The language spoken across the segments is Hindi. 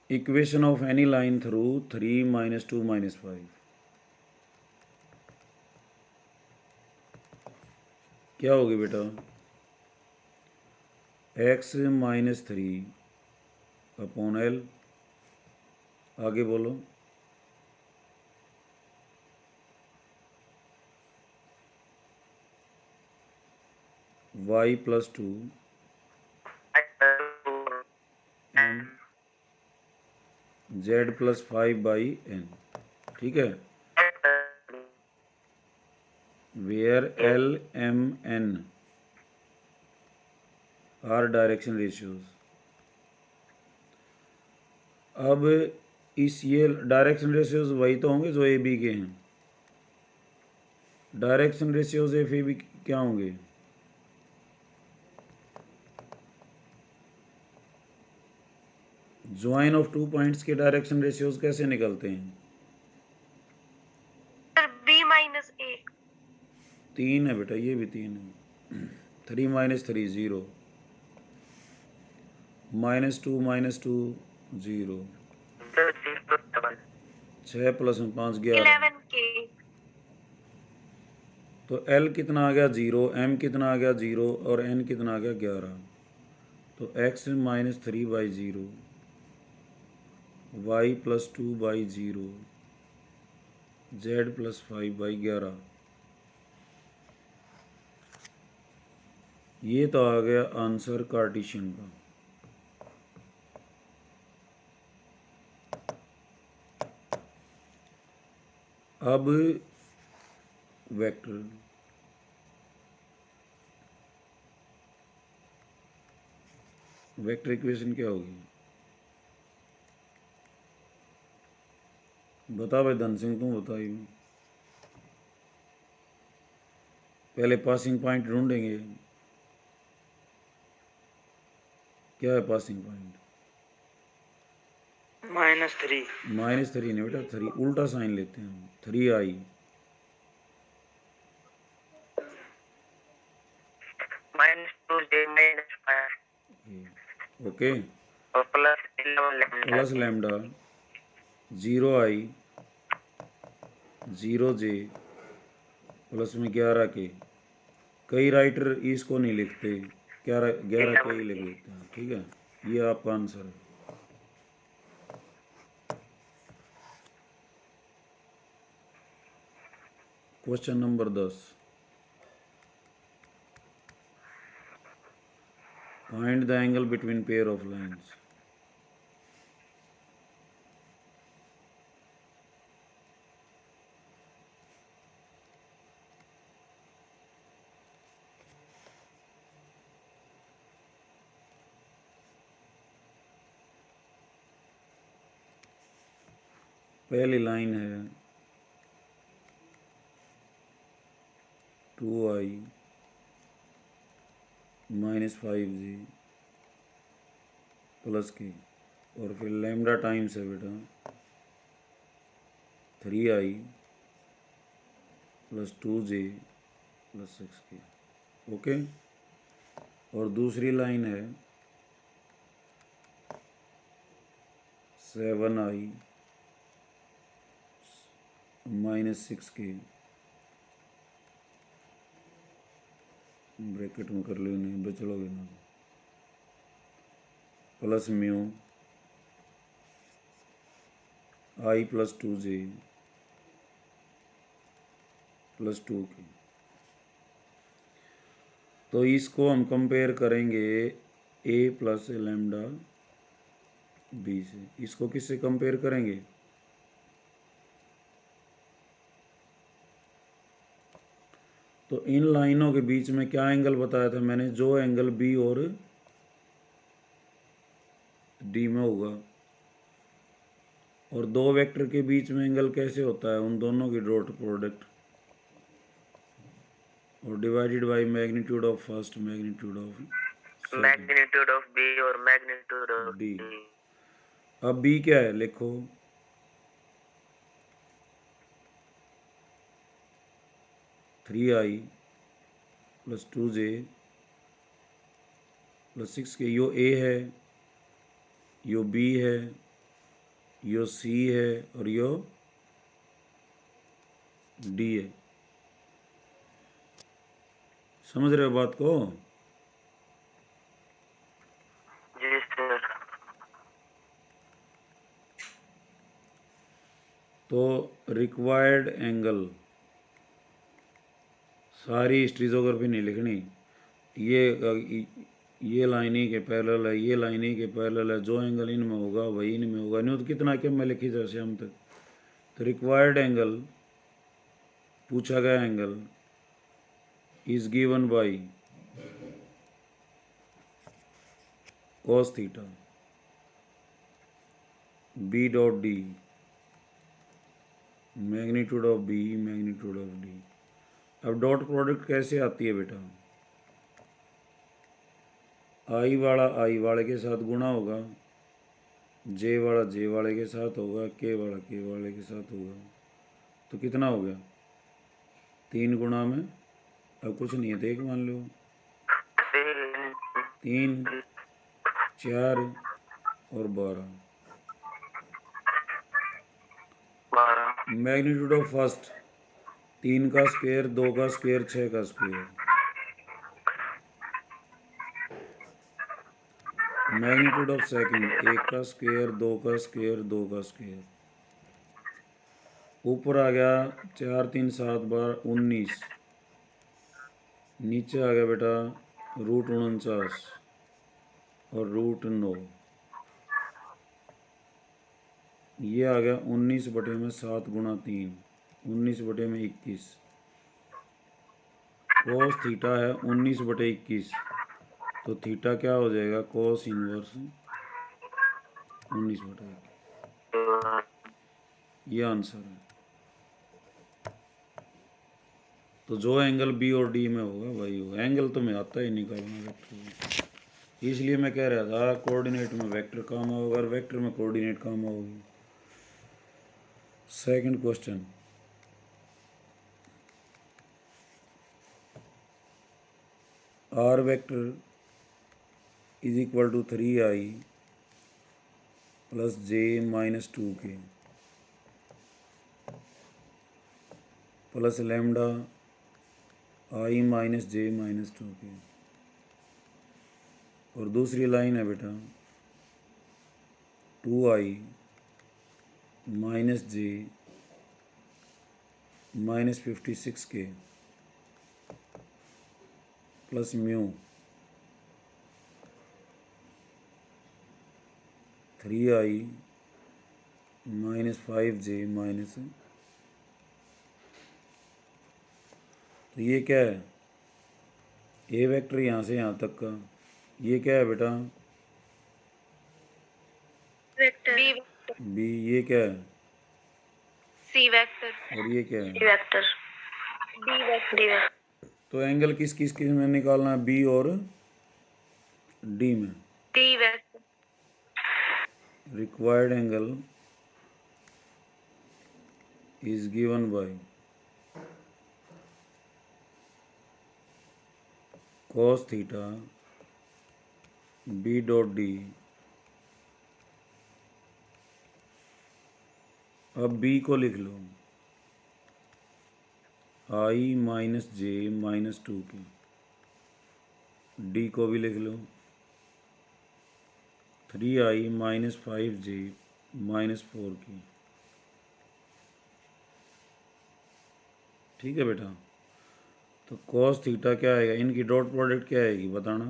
Equation of any line through 3 - 2 - 5 क्या होगी बेटा? x - 3 अपॉन l, आगे बोलो। y + 2 m z + 5/n, ठीक है। Where l, m, n are direction ratios. अब इस ये डायरेक्शन रेशियोज वही तो होंगे जो ए बी के हैं। Direction ratios of A B क्या होंगे? ज्वाइन ऑफ 2 पॉइंट्स के डायरेक्शन रेशियोज कैसे निकलते हैं? b - a 3 है बेटा, ये भी 3 है। 3 - 3 0, -2 - 2 0, 6 + 5 11। 11k। तो L कितना आ गया 0, M कितना आ गया 0 और N कितना आ गया 11। तो x - 3/0, y + 2/0, z + 5/11। ये तो आ गया आंसर कार्टेशियन का। अब वेक्टर, वेक्टर इक्वेशन क्या होगी? बता भाई धन सिंह, तुम बताइए। पहले पासिंग पॉइंट ढूंढेंगे। क्या है पासिंग पॉइंट? -3 -3 नहीं बेटा, 3 उल्टा साइन लेते हैं हम। 3i -2j - 5 ओके, और plus lambda 0i 0j plus में 11k। कई राइटर इसको नहीं लिखते, 11k ही लिख लेते हैं, ठीक है। ये आपका आंसर है। Question number 10, find the angle between pair of lines. पहली लाइन है 2i - 5j प्लस के, और फिर लैम्डा टाइम्स है बेटा 3i + 2j + 6k, ओके। और दूसरी लाइन है 7i - 6k, ब्रैकेट में कर लो, नहीं बचलोगे ना, plus mu i + 2j + 2k। तो इसको हम कंपेयर करेंगे a + लैम्डा b से। इसको किससे कंपेयर करेंगे? तो इन लाइनों के बीच में क्या एंगल बताया था मैंने? जो एंगल बी और डी में होगा। और दो वेक्टर के बीच में एंगल कैसे होता है? उन दोनों की डॉट प्रोडक्ट और divided by magnitude of first, magnitude of magnitude of B और मैग्नीट्यूड ऑफ डी। डी। अब बी क्या है लिखो, 3i + 2j + 6k। यो ए है, यो बी है, यो सी है और यो डी है। समझ रहे हो बात को? जी सर। तो रिक्वायर्ड एंगल, सारी हिस्ट्रीजोग्राफी नहीं लिखनी। ये लाइन ही के पैरेलल है, ये लाइन ही के पैरेलल है, जो एंगल इनमें होगा वही इनमें होगा। नहीं तो कितना क्या मैं लिखी जा शाम तक। तो रिक्वायर्ड एंगल, पूछा गया angle, is given by cos theta b dot D, magnitude of b, magnitude of D. अब डॉट प्रोडक्ट कैसे आती है बेटा? आई वाला आई वाले के साथ गुणा होगा, जे वाला जे वाले के साथ होगा, के वाला के वाले के साथ होगा। तो कितना हो गया? 3 गुणा में, अब कुछ नहीं है तो 1 मान लो। 3 4 और 12। मैग्नीट्यूड ऑफ फर्स्ट 3 का स्क्वायर, 2 का स्क्वायर, 6 का स्क्वायर। मैग्नीट्यूड ऑफ सेकंड 1 का स्क्वायर, 2 का स्क्वायर, 2 का स्क्वायर। ऊपर आ गया 4 3 7 12 19। नीचे आ गया बेटा √49 और √9। ये आ गया 19 बटे में 7 गुणा 3, 19 बटे में 21। कोस थीटा है 19 बटे 21, तो थीटा क्या हो जाएगा? कोस इनवर्स 19 बटे 21। ये आंसर है। तो जो एंगल बी और डी में होगा वही होगा। एंगल तो मैं आता ही निकालना वेक्टर, इसलिए मैं कह रहा था कोऑर्डिनेट में वेक्टर काम होगा और वेक्टर में कोऑर्डिनेट काम होगी। Second question, R vector is equal to 3i plus j minus 2k plus lambda i minus j minus 2k। और दूसरी लाइन है बेटा 2i minus j minus 56k plus mu 3i minus 5j minus. तो ये क्या है? ए वेक्टर यहाँ से यहाँ तक का, ये क्या है बेटा? Vector B. ये क्या है? C vector. और ये क्या है? Vector D vector. तो एंगल किस किस किस में निकालना है? बी और डी में। D vector. Required angle is given by cos theta B dot D. अब बी को लिख लो i minus J minus 2k। D को भी लिख लो 3i minus 5j minus 4k। ठीक है बेटा? तो cos थीटा क्या आएगा? इनकी डॉट प्रोडक्ट क्या आएगी बताना?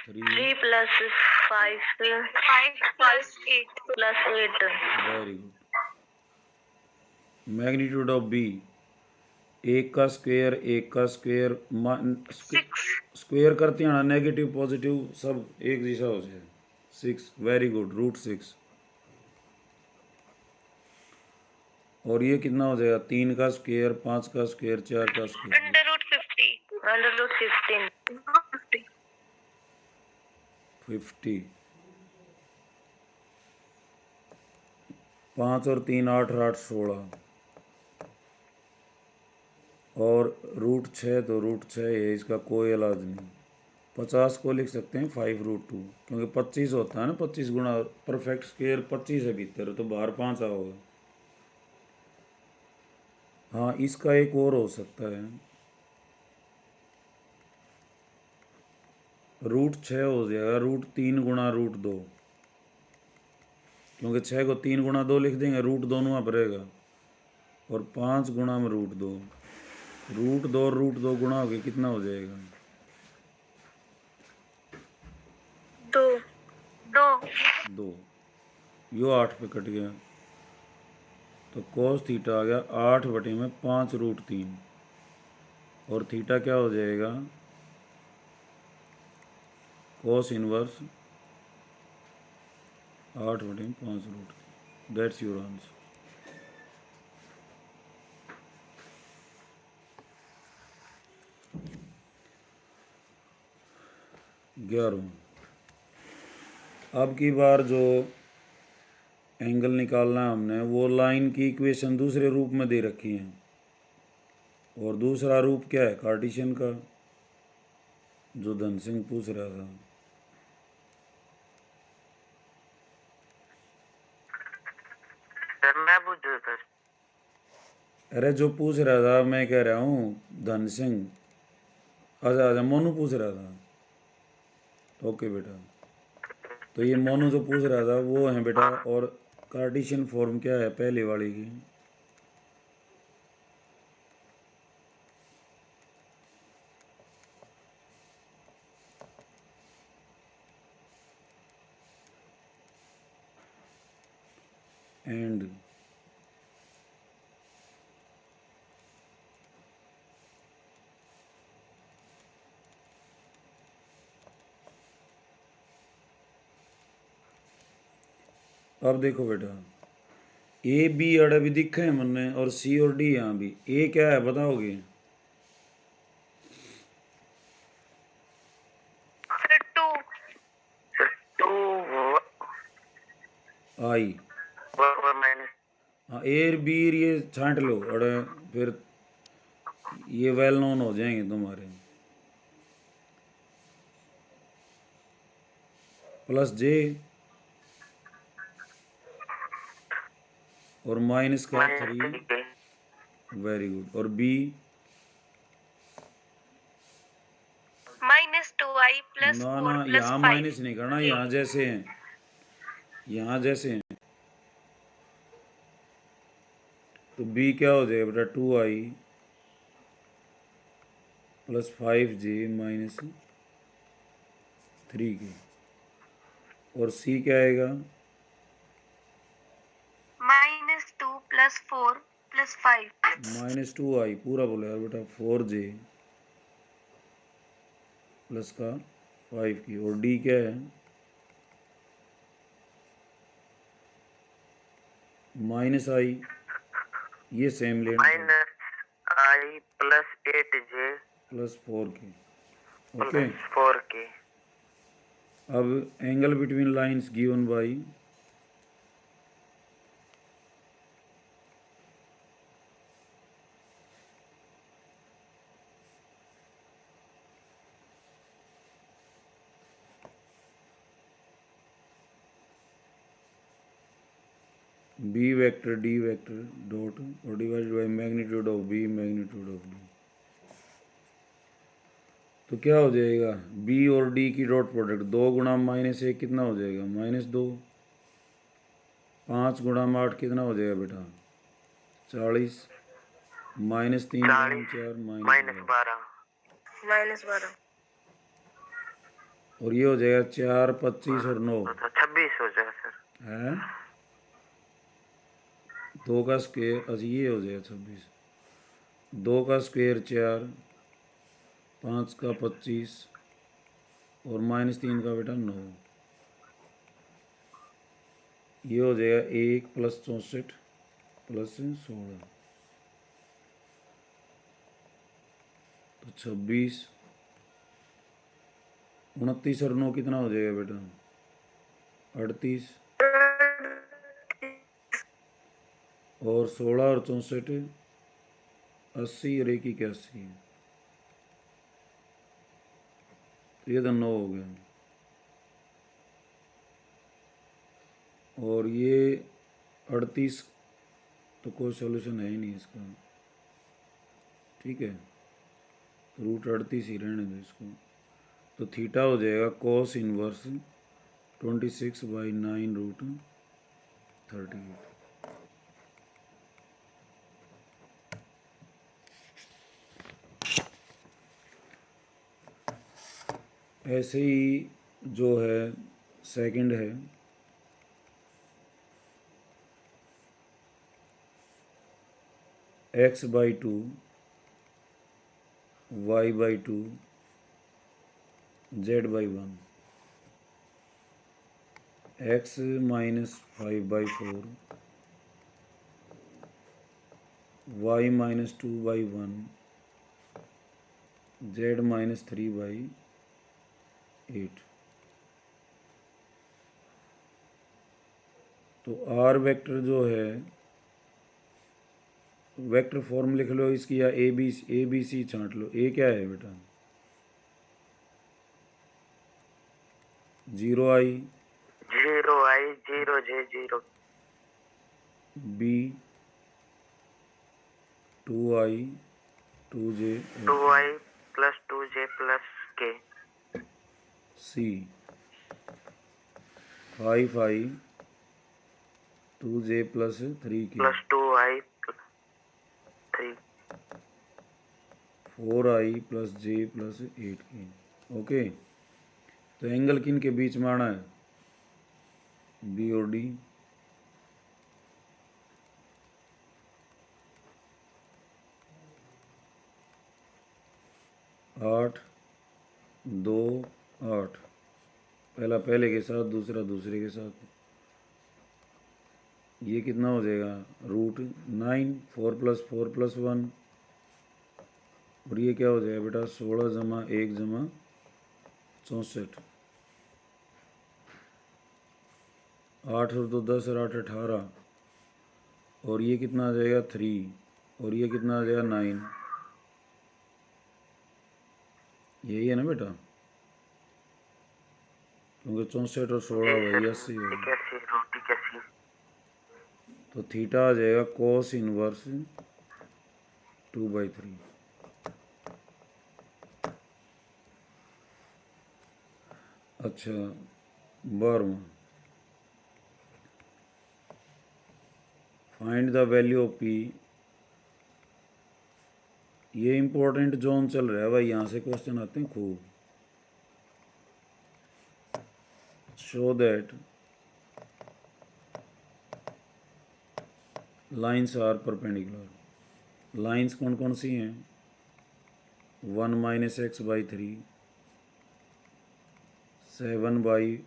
3 plus 5 plus 8 plus 8। Very good. Magnitude of B 1 का स्क्वायर, 1 का स्क्वायर, स्क्वायर करते हैं ना, नेगेटिव पॉजिटिव सब एक जैसा हो जाए। 6। Very good, √6। और ये कितना हो जाएगा? 3 का स्क्वायर, 5 का स्क्वायर, 4 का स्क्वायर, √50 50। 5 और 3 8 8 16 और √6 तो √6 है, इसका कोई इलाज नहीं। 50 को लिख सकते हैं 5√2, क्योंकि 25 होता है ना, 25 गुना परफेक्ट स्क्वायर 25 है भीतर, तो बाहर 5 आओगे। हाँ, इसका एक और हो सकता है, √6 हो जाएगा, √3 गुना √2, क्योंकि 6 को 3 गुना 2 लिख देंगे, रूट दोनों आप रहेगा, और 5 गुना में √2, √2 और √2 गुना हो गया, कितना हो जाएगा? 2 2 2। यो 8 पे कट गया, तो cos थीटा आ गया 8/5 √3, और थीटा क्या हो जाएगा? cos inverse 8/5 √3। That's your answer. 11। अब की बार जो एंगल निकालना है हमने, वो लाइन की इक्वेशन दूसरे रूप में दे रखी है, और दूसरा रूप क्या है? कार्टेशियन का, जो धन सिंह पूछ रहा था। सर मैं पूछ रहा था। अरे जो पूछ रहा था मैं कह रहा हूँ धन सिंह, आजा आजा, मोनू पूछ रहा था। ओके बेटा, तो ये मोनू जो पूछ रहा था वो है बेटा, और कार्टेशियन फॉर्म क्या है पहले वाली की? एंड अब देखो बेटा, ए बी अड़े भी दिखे हैं मैंने, और सी और डी यहाँ भी। ए क्या है बताओगे? सर 2 आई। माइनस। हाँ, ए और बी ये छांट लो अड़े, फिर ये वेल नोन हो जाएंगे तुम्हारे। प्लस जे, और माइनस का 3। Very good. और बी -2i + ना 4 ना, + यहाँ 5 माइनस नहीं करना, यहाँ जैसे हैं, यहाँ जैसे हैं। तो बी क्या हो जाएगा बेटा? 2i + 5j - 3k। और सी क्या आएगा? -2 + 4 + 5 -2i पूरा बोलेगा बेटा, 4j प्लस का 5k। और डी क्या है? -i, ये सेम लेना -i + 8j plus 4k। Okay. + 4k। अब angle between lines given by B vector D vector dot, और divided by magnitude of B magnitude of D. तो क्या हो जाएगा? बी और डी की डॉट प्रोडक्ट, 2 गुणा -1 कितना हो जाएगा? -2। 5 गुणा 8 कितना हो जाएगा बेटा? 40। -3 गुणा 4 -12। -12 और ये हो जाएगा 4, 25 और 9 तो 26 हो जाएगा सर। है। 2 का स्क्वायर, अच्छा ये हो जाएगा 26। 2 का स्क्वायर 4, 5 का 25, और -3 का बेटा 9। ये हो जाएगा 1 + 64 + 16, तो 26। 29 और 9 कितना हो जाएगा बेटा? 38। और 16 और 64 80, और 1 81। तो ये तो 9 हो गया, और ये 38, तो कोई सोल्यूशन है ही नहीं इसका, ठीक है, तो रूट 38 ही रहने दो इसको। तो थीटा हो जाएगा cos इनवर्स 26/9 रूट 38। ऐसे ही जो है सेकंड है, x/2 y/2 z/1, x minus 5/4 y minus 2/1 z minus 3/8। तो r वेक्टर जो है, वेक्टर फॉर्म लिख लो इसकी, या ए बी सी छांट लो। ए क्या है बेटा? 0i, 0 B 2i 2j 2i plus 2j plus k, C 5i 2j plus 3k plus 2i 3, 4i plus j plus 8k। Okay, तो एंगल किन के बीच में आना है? बी और डी। आठ, 2, 8, पहला पहले के साथ, दूसरा दूसरे के साथ। ये कितना हो जाएगा? √9, 4 + 4 + 1, और ये क्या हो जाएगा बेटा? 16 + 1 = 64। 8 और 2 10 और 8 18, और ये कितना आ जाएगा? 3, और ये कितना आ जाएगा? 9। यही है ना बेटा? क्योंकि 64 और 16 वही 80 होगा। 81 रूट 81, तो थीटा आ जाएगा cos इनवर्स 2/3। अच्छा, 12वां, find the value of P. ये इंपॉर्टेंट जोन चल रहा है भाई, यहाँ से क्वेश्चन आते हैं खूब। Show that lines are perpendicular. Lines कौन कौन सी हैं? 1 - x/3, 7y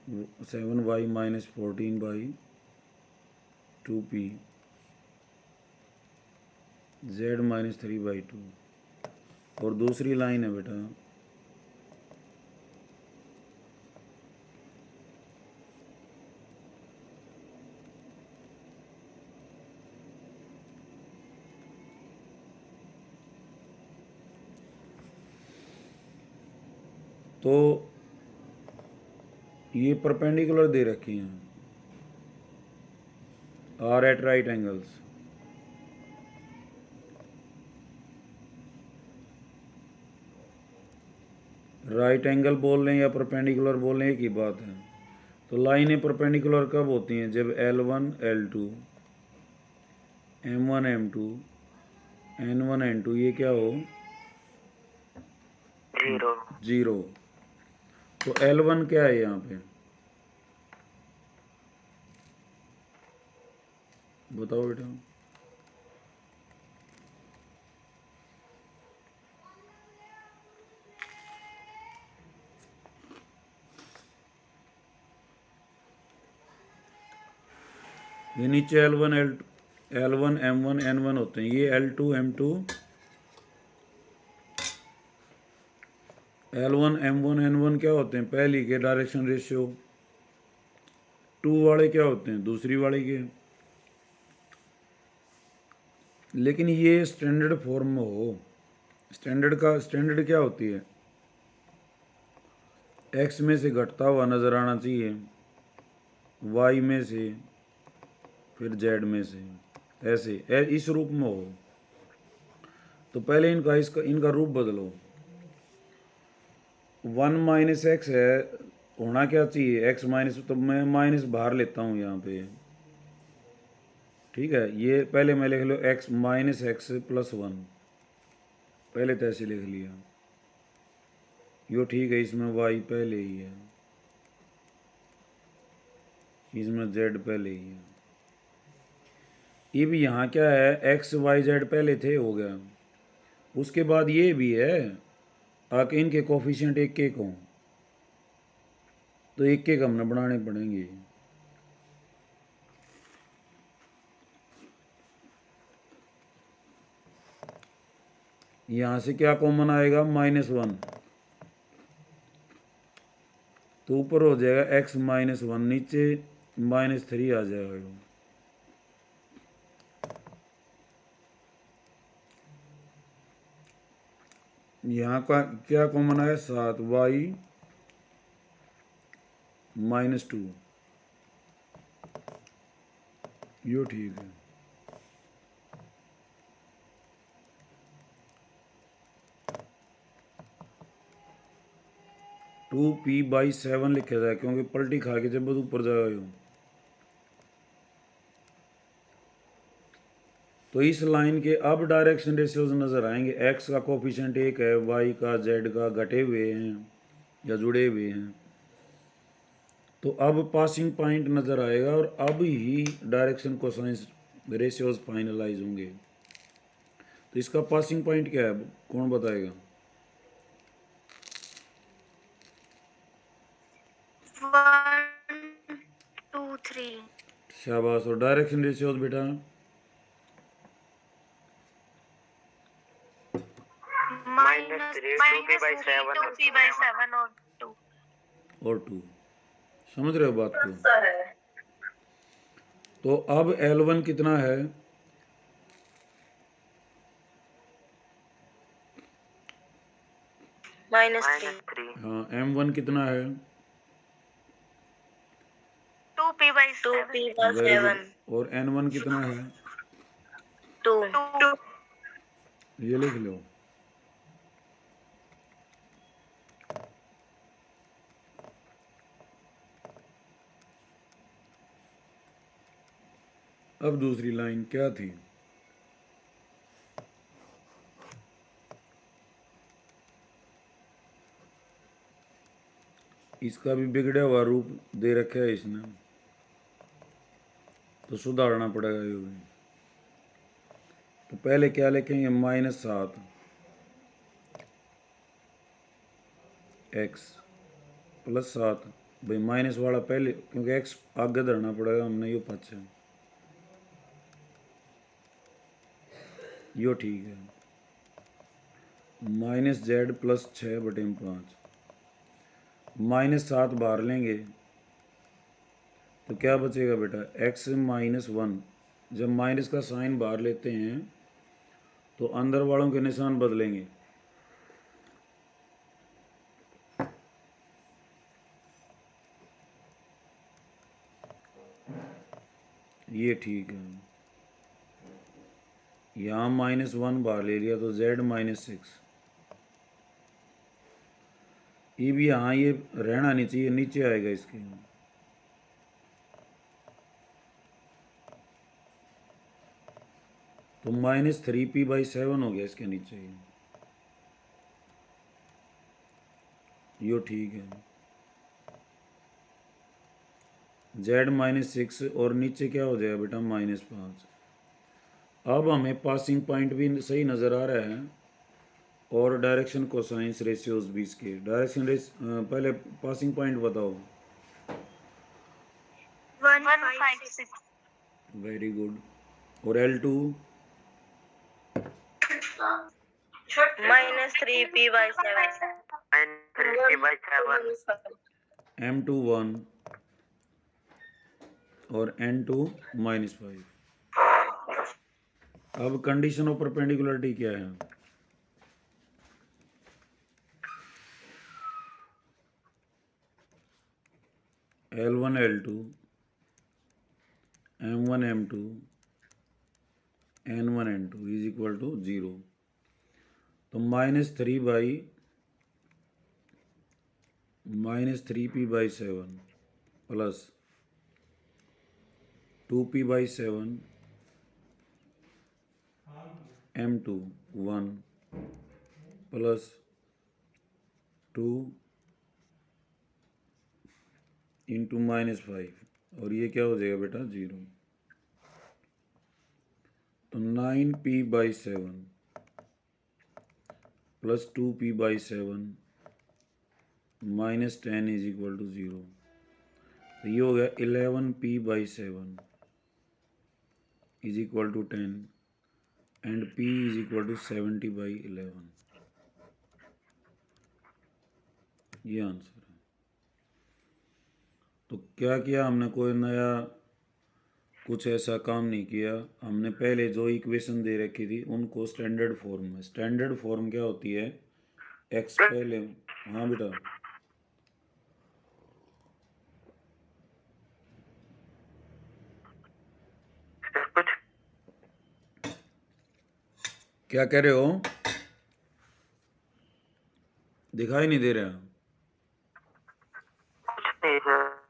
- 14/2p, z - 3/2। और दूसरी लाइन है बेटा, तो ये परपेंडिकुलर दे रखी हैं, are at right angles. Right angle बोल लें या परपेंडिकुलर बोल लें, एक ही बात है। तो लाइनें परपेंडिकुलर कब होती हैं? जब L1 L2, M1 M2, N1 N2 ये क्या हो? 0। तो L1 क्या है यहाँ पे? बताओ बेटा। ये नीचे L1 M1 N1 होते हैं, ये L2 M2 L1 M1 N1 क्या होते हैं? पहली के डायरेक्शन रेशियो। 2 वाले क्या होते हैं? दूसरी वाले के। लेकिन ये स्टैंडर्ड फॉर्म में हो। स्टैंडर्ड क्या होती है? एक्स में से घटता हुआ नज़र आना चाहिए, वाई में से, फिर जेड में से, ऐसे इस रूप में हो। तो पहले इनका रूप बदलो। 1 माइनस एक्स है, होना क्या चाहिए एक्स माइनस, तो मैं माइनस बाहर लेता हूँ यहाँ पे, ठीक है। ये पहले मैं लिख लो एक्स माइनस एक्स प्लस 1, पहले तो ऐसे लिख लिया, यो ठीक है। इसमें वाई पहले ही है, इसमें जेड पहले ही है। ये भी यहाँ क्या है, एक्स वाई जेड पहले थे, हो गया। उसके बाद ये भी है, आके इनके कोफिशिएंट एक एक हों, तो एक एक हमने बनाने पड़ेंगे। यहाँ से क्या कॉमन आएगा, -1, तो ऊपर हो जाएगा x -1, नीचे -3 आ जाएगा। यहाँ का क्या कॉमन आया, 7, y -2, यो ठीक है। 2p/7 लिखा जाए, क्योंकि पलटी खा के जब ऊपर जाएगा। तो इस लाइन के अब डायरेक्शन रेशियोज नजर आएंगे। x का कोफिशिएंट 1 है, y का z का घटे हुए हैं या जुड़े हुए हैं। तो अब पासिंग पॉइंट नजर आएगा और अब ही डायरेक्शन कोसाइन रेशियोज फाइनलाइज होंगे। तो इसका पासिंग पॉइंट क्या है, कौन बताएगा? 1 2 3 शाबाश। और डायरेक्शन रेशियोज बेटा? -3 2p/7 2p/7 और 2। और 2, समझ रहे हो बात को? तो अब L1 कितना है? -3 हाँ, M1 कितना है? 2p/7 very good. और N1 कितना है? 2। ये लिख लो। अब दूसरी लाइन क्या थी? इसका भी बिगड़ा हुआ रूप दे रखा है इसने, तो सुधारना पड़ेगा ये भी। तो पहले क्या लिखेंगे, -7 x प्लस 7, भाई माइनस वाला पहले, क्योंकि x आगे धरना पड़ेगा हमने, यो पाछे, यो ठीक है। -z प्लस 6/5, -7 बाहर लेंगे तो क्या बचेगा बेटा, x -1। जब माइनस का साइन बाहर लेते हैं तो अंदर वालों के निशान बदलेंगे। ये ठीक है। यहाँ -1 बाहर ले लिया तो z -6। ये भी यहाँ ये रहना नहीं चाहिए, नीचे आएगा इसके। तो -3p/7 हो गया इसके नीचे। यो ठीक है। z -6 और नीचे क्या हो जाएगा बेटा, -5। अब हमें पासिंग पॉइंट भी सही नज़र आ रहा है और डायरेक्शन कोसाइंस रेशियोज भी इसके। पहले पासिंग पॉइंट बताओ। 156 वेरी गुड। और L2? -3p/7 -3p/7 M2 1 और N2 -5। अब कंडीशन ऑफ परपेंडिकुलरिटी क्या है? L1 L2 M1 M2 N1 N2 is equal to 0। तो -3p/7 plus 2p/7 M2 1 plus 2 into -5 और ये क्या हो जाएगा बेटा 0। तो 9p/7 plus 2p/7 -10 is equal to 0। तो ये हो गया 11p/7 is equal to 10 and p is equal to 70/11। ये आंसर है। तो क्या किया हमने, कोई नया कुछ ऐसा काम नहीं किया। हमने पहले जो इक्वेशन दे रखी थी उनको स्टैंडर्ड फॉर्म में, स्टैंडर्ड फॉर्म क्या होती है, एक्स पहले, हाँ बेटा कुछ क्या कह रहे हो, दिखाई नहीं दे रहा। नहीं सर।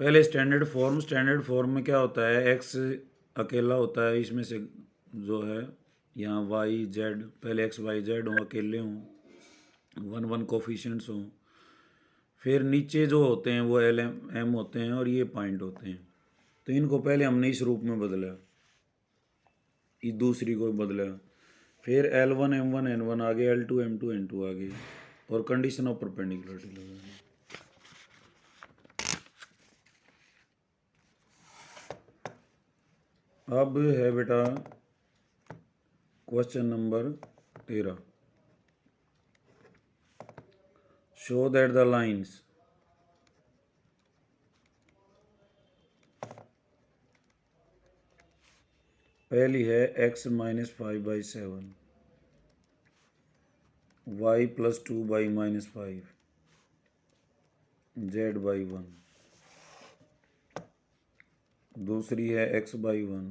पहले स्टैंडर्ड फॉर्म में क्या होता है, एक्स अकेला होता है, इसमें से जो है यहाँ वाई जेड, पहले एक्स वाई जेड हों, अकेले हों, 1 1 कोफिशिएंट्स हों, फिर नीचे जो होते हैं वो एल एम होते हैं और ये पॉइंट होते हैं। तो इनको पहले हमने इस रूप में बदला, इस दूसरी को बदला, फिर L1 M1 N1 आगे, L2 M2 N2 आगे, और कंडीशन ऑफ परपेंडिकुलरिटी लगा। अब है बेटा question number 13। Show that the lines पहली है x-5/7 y + 2/-5 z/1। दूसरी है x/1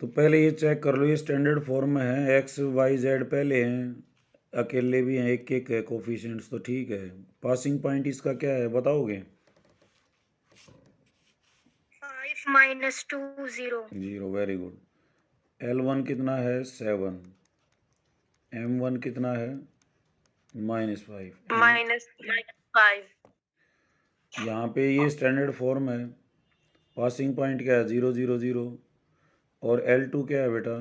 तो पहले ये चेक कर लो, ये स्टैंडर्ड फॉर्म में है, एक्स वाई जेड पहले हैं, अकेले भी हैं, एक एक है कोफिशिएंट्स, तो ठीक है। पासिंग पॉइंट इसका क्या है बताओगे? 5 - 2 0 0, वेरी गुड। L1 कितना है 7, M1 कितना है -5, -5 यहाँ पे ये स्टैंडर्ड फॉर्म है, पासिंग पॉइंट क्या है 0 0 0, और L2 क्या है बेटा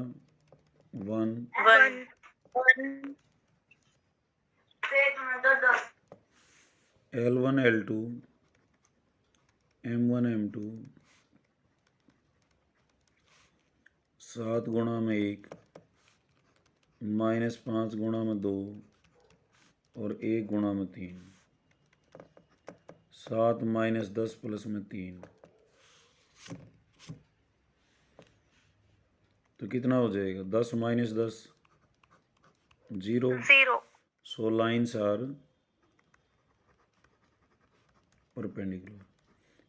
1, 1 L1 L2 M1 M2 7 गुणा में 1 -5 गुणा में 2 और 1 गुणा में 3, 7 - 10 प्लस में 3, तो कितना हो जाएगा 10 - 10 0। 0 सो लाइन्स आर परपेंडिकुलर,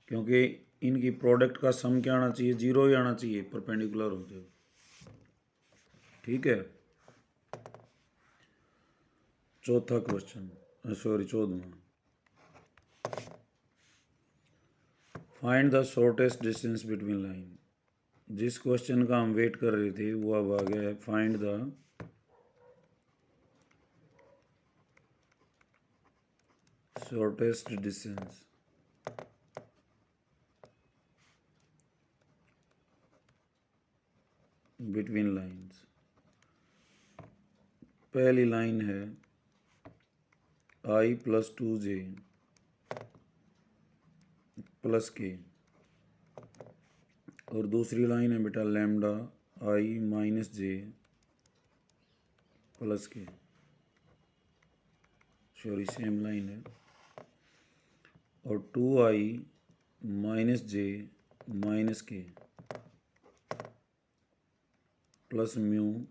क्योंकि इनकी प्रोडक्ट का सम क्या आना चाहिए, 0 ही आना चाहिए, परपेंडिकुलर होते हो। ठीक है, चौथा क्वेश्चन, सॉरी 14वां। Find the shortest distance between line. जिस क्वेश्चन का हम वेट कर रहे थे वो अब आ गया है, find the shortest distance between lines. पहली लाइन है I + 2j + k, और दूसरी लाइन है बेटा lambda I - j + k, sorry same line है, और 2I - j - k + μ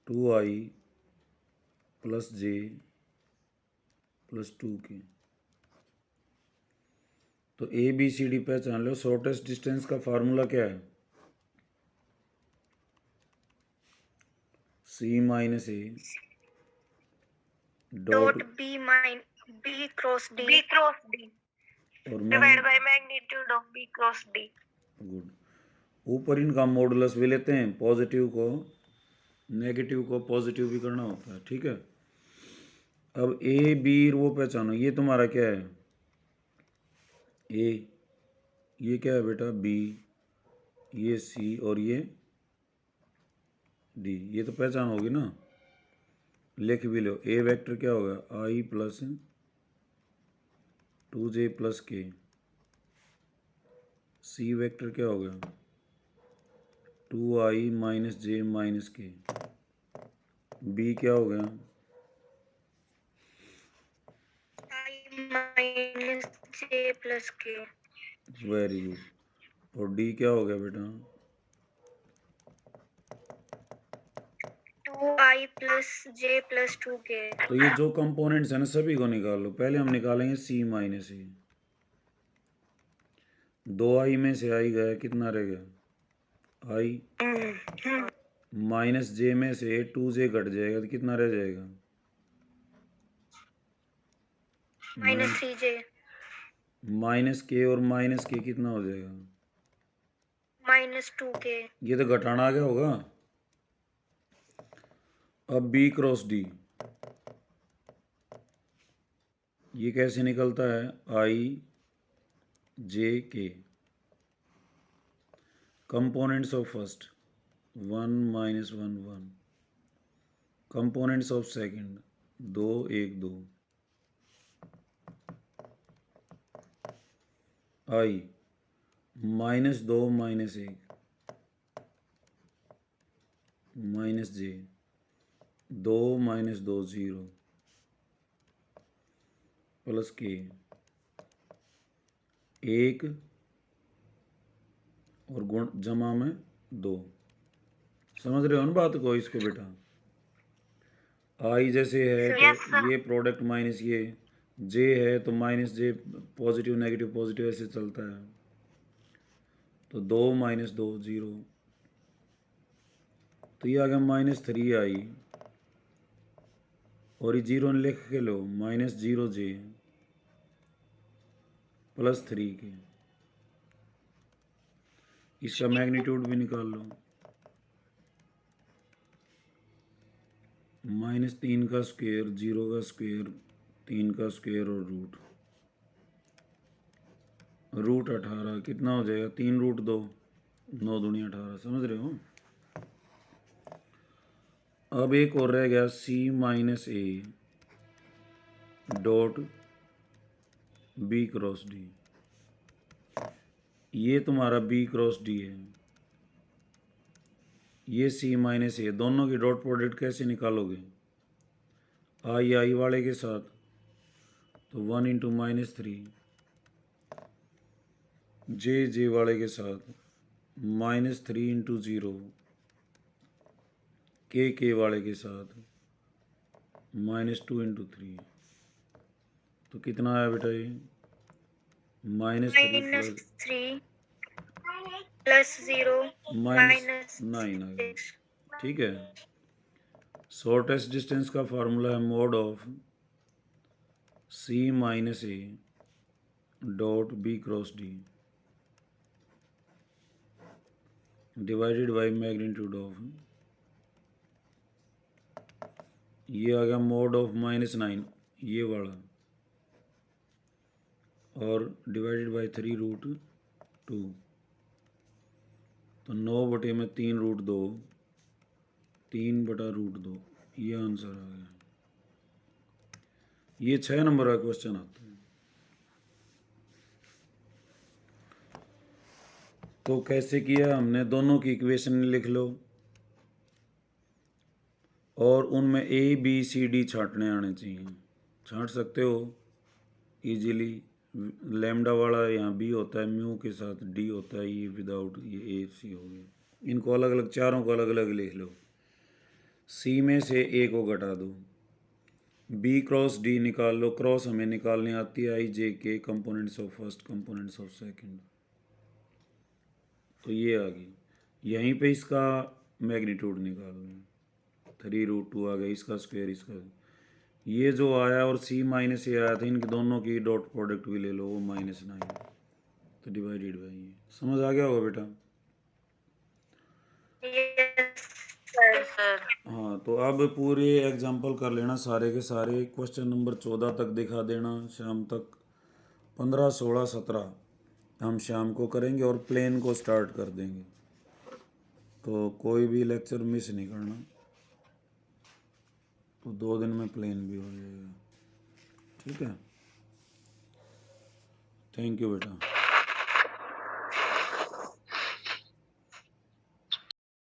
2i plus J plus 2k। तो ए बी सी डी पहचान लो। शॉर्टेस्ट डिस्टेंस का फार्मूला क्या है? C minus A dot dot B cross D और divide by magnitude of B cross D. Good. ऊपर इनका मॉडुलस भी लेते हैं, पॉजिटिव को नेगेटिव को पॉजिटिव भी करना होता है, ठीक है। अब ए बी वो पहचानो, ये तुम्हारा क्या है? ए, ये क्या है बेटा? बी, ये सी और ये डी। ये तो पहचान होगी ना, लिख भी लो। ए वेक्टर क्या होगा? आई प्लस 2j प्लस के। सी वेक्टर क्या होगा? 2i माइनस जे माइनस के। बी क्या हो गया? आई माइनस जे प्लस के। Very good. और डी क्या हो गया बेटा? 2i plus J plus 2k। तो ये जो कंपोनेंट्स है ना, सभी को निकाल लो। पहले हम निकालेंगे सी माइनस ए। 2i में से आई गया, कितना रह गया? आई माइनस जे में से 2j घट जाएगा तो कितना रह जाएगा? माइनस 3j माइनस के और माइनस के कितना हो जाएगा? Minus 2k। ये तो घटाना आ गया होगा। अब बी क्रॉस डी, ये कैसे निकलता है? आई जे के। Components of first 1 minus 1 1। Components of second 2 1 2। I minus 2 minus 1 minus J 2 minus 2 0 plus के 1 और गुण जमा में 2। समझ रहे हो ना बात को? इसको बेटा आई जैसे है तो ये प्रोडक्ट माइनस ये जे है तो माइनस जे, पॉजिटिव नेगेटिव पॉजिटिव ऐसे चलता है। तो 2 माइनस 2 0। तो ये आ गया माइनस 3i और ये 0 लिख के लो, माइनस 0j प्लस 3k। इसका मैग्नीट्यूड भी निकाल लो। माइनस 3 का स्क्वायर, 0 का स्क्वायर, 3 का स्क्वायर और रूट 18 कितना हो जाएगा? 3 रूट 2, 9 दूनी 18। समझ रहे हो? अब एक और रह गया C minus A dot B cross D. ये तुम्हारा बी क्रॉस डी है, ये सी माइनस ए। दोनों की डॉट प्रोडक्ट कैसे निकालोगे? आई वाले के साथ तो 1 इंटू माइनस 3, जे वाले के साथ माइनस 3 इंटू 0, के वाले के साथ माइनस 2 इंटू 3। तो कितना आया बेटा ये? माइनस 3 प्लस 0 माइनस 9 आ गया। ठीक है। शॉर्टेस्ट डिस्टेंस का फार्मूला है mod of C minus A dot B cross D divided by magnitude of, ये आ गया मॉड ऑफ माइनस 9 ये वाला, और डिवाइडेड बाई 3 रूट 2। तो 9 बटे में 3 रूट 2, 3 बटा रूट 2। ये आंसर आ गया। ये 6 नंबर का क्वेश्चन आता है। तो कैसे किया हमने? दोनों की इक्वेशन लिख लो और उनमें ए बी सी डी छांटने आने चाहिए। छांट सकते हो इजीली। लैम्डा वाला यहाँ बी होता है, म्यू के साथ डी होता है, ये विदाउट, ये ए सी हो गया। इनको अलग अलग, चारों को अलग अलग लिख लो। सी में से ए को घटा दो, बी क्रॉस डी निकाल लो, क्रॉस हमें निकालनी आती है आई जे के components of first components of second, तो ये आ गई। यहीं पे इसका मैग्नीट्यूड निकाल लो, 3√2 आ गया, इसका स्क्वायर इसका, ये जो आया और सी माइनस ए आया था, इनके दोनों की डॉट प्रोडक्ट भी ले लो, वो -9, तो डिवाइडेड बाई ये। समझ आ गया होगा बेटा? Yes, sir. हाँ, तो अब पूरे एग्जाम्पल कर लेना सारे के सारे, क्वेश्चन नंबर 14 तक दिखा देना शाम तक, 15, 16, 17 हम शाम को करेंगे और प्लेन को स्टार्ट कर देंगे, तो कोई भी लेक्चर मिस नहीं करना, तो 2 दिन में प्लेन भी हो जाएगा। ठीक है, थैंक यू बेटा।